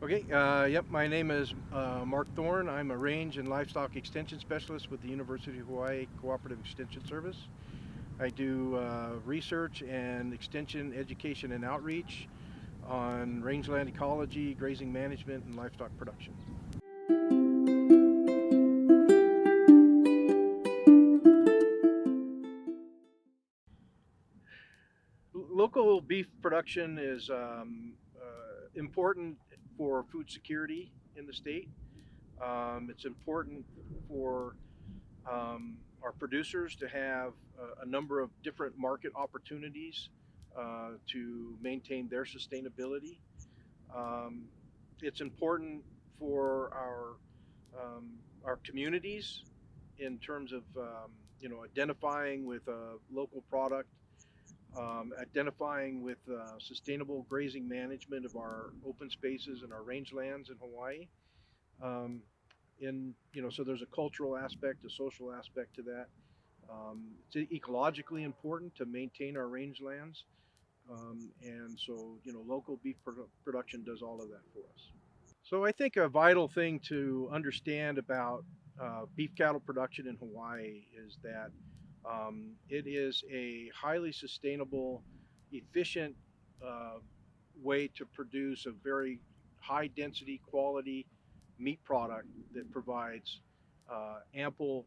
Okay, yep, my name is Mark Thorne. I'm a range and livestock extension specialist with the University of Hawaii Cooperative Extension Service. I do research and extension education and outreach on rangeland ecology, grazing management, and livestock production. Local beef production is important for food security in the state. It's important for our producers to have a number of different market opportunities to maintain their sustainability. Um, it's important for our communities in terms of identifying with a local product, identifying with sustainable grazing management of our open spaces and our rangelands in Hawaii. Um, so there's a cultural aspect, a social aspect to that. It's ecologically important to maintain our rangelands, and so local beef production does all of that for us. So I think a vital thing to understand about beef cattle production in Hawaii is that it is a highly sustainable, efficient uh, way to produce a very high density quality meat product that provides ample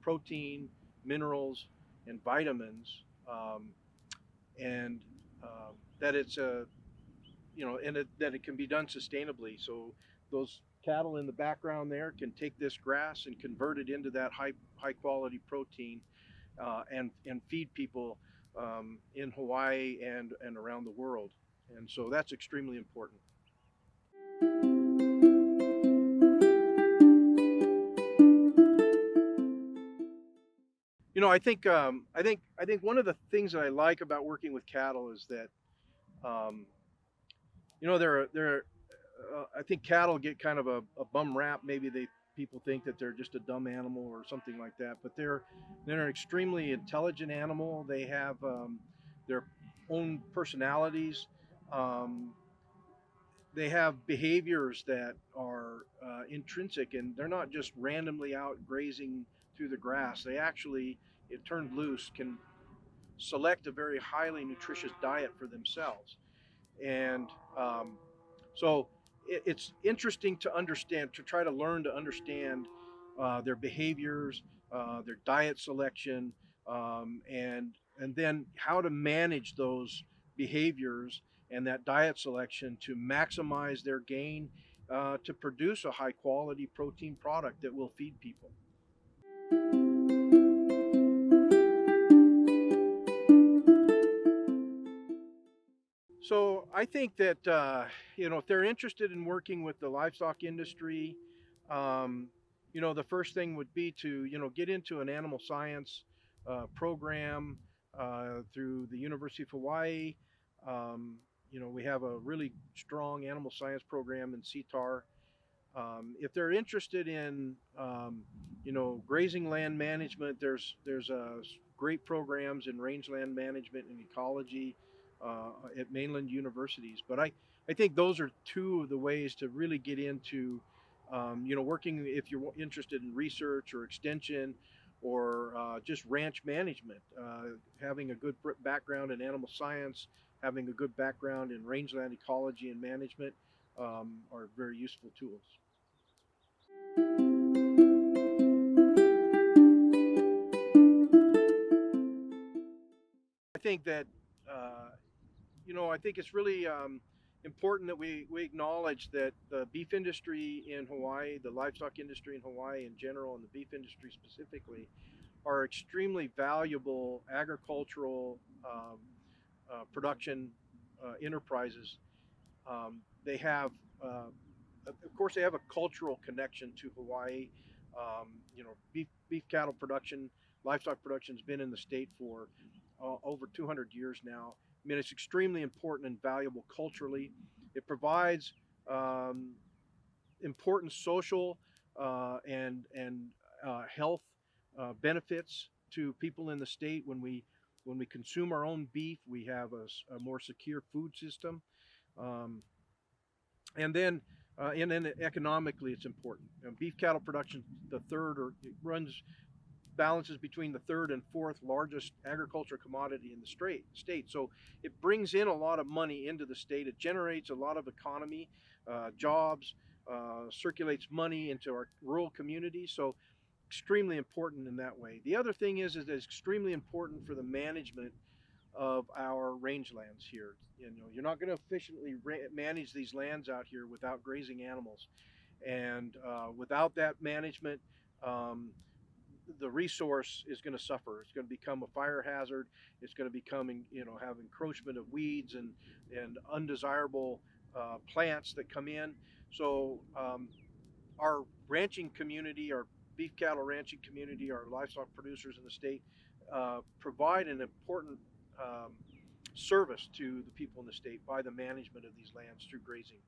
protein, minerals, and vitamins, and that it's a that it can be done sustainably. So those cattle in the background there can take this grass and convert it into that high quality protein, and feed people in Hawaii and around the world. And so that's extremely important. I think one of the things that I like about working with cattle is that um, they're I think cattle get kind of a bum rap. Maybe people think that they're just a dumb animal or something like that, but they're an extremely intelligent animal. They have their own personalities. Um, they have behaviors that are intrinsic, and they're not just randomly out grazing through the grass. They actually, if turned loose, can select a very highly nutritious diet for themselves. And so it's interesting to understand, to try to learn to understand their behaviors, their diet selection, and then how to manage those behaviors and that diet selection to maximize their gain, to produce a high quality protein product that will feed people. So I think that if they're interested in working with the livestock industry, um, the first thing would be to get into an animal science program through the University of Hawaii. Um, we have a really strong animal science program in CTAR. If they're interested in grazing land management, there's great programs in rangeland management and ecology at mainland universities. But I think those are two of the ways to really get into working if you're interested in research or extension or just ranch management. Having a good background in animal science, having a good background in rangeland ecology and management are very useful tools. I think that I think it's really important that we acknowledge that the beef industry in Hawaii, the livestock industry in Hawaii in general, and the beef industry specifically, are extremely valuable agricultural production enterprises. They have, of course, they have a cultural connection to Hawaii. Beef cattle production, livestock production has been in the state for over 200 years now. I mean, it's extremely important and valuable culturally. It provides um, important social and health benefits to people in the state. When we consume our own beef, we have a more secure food system. Um, and then economically, it's important. Beef cattle production, the third, or it runs balances between the third and fourth largest agriculture commodity in the state. So it brings in a lot of money into the state. It generates a lot of economy, jobs, circulates money into our rural communities. So extremely important in that way. The other thing is it's extremely important for the management of our rangelands here. You're not going to efficiently manage these lands out here without grazing animals, and without that management, um, the resource is going to suffer. It's going to become a fire hazard. It's going to become, have encroachment of weeds and undesirable plants that come in. So our ranching community, our beef cattle ranching community, our livestock producers in the state provide an important service to the people in the state by the management of these lands through grazing.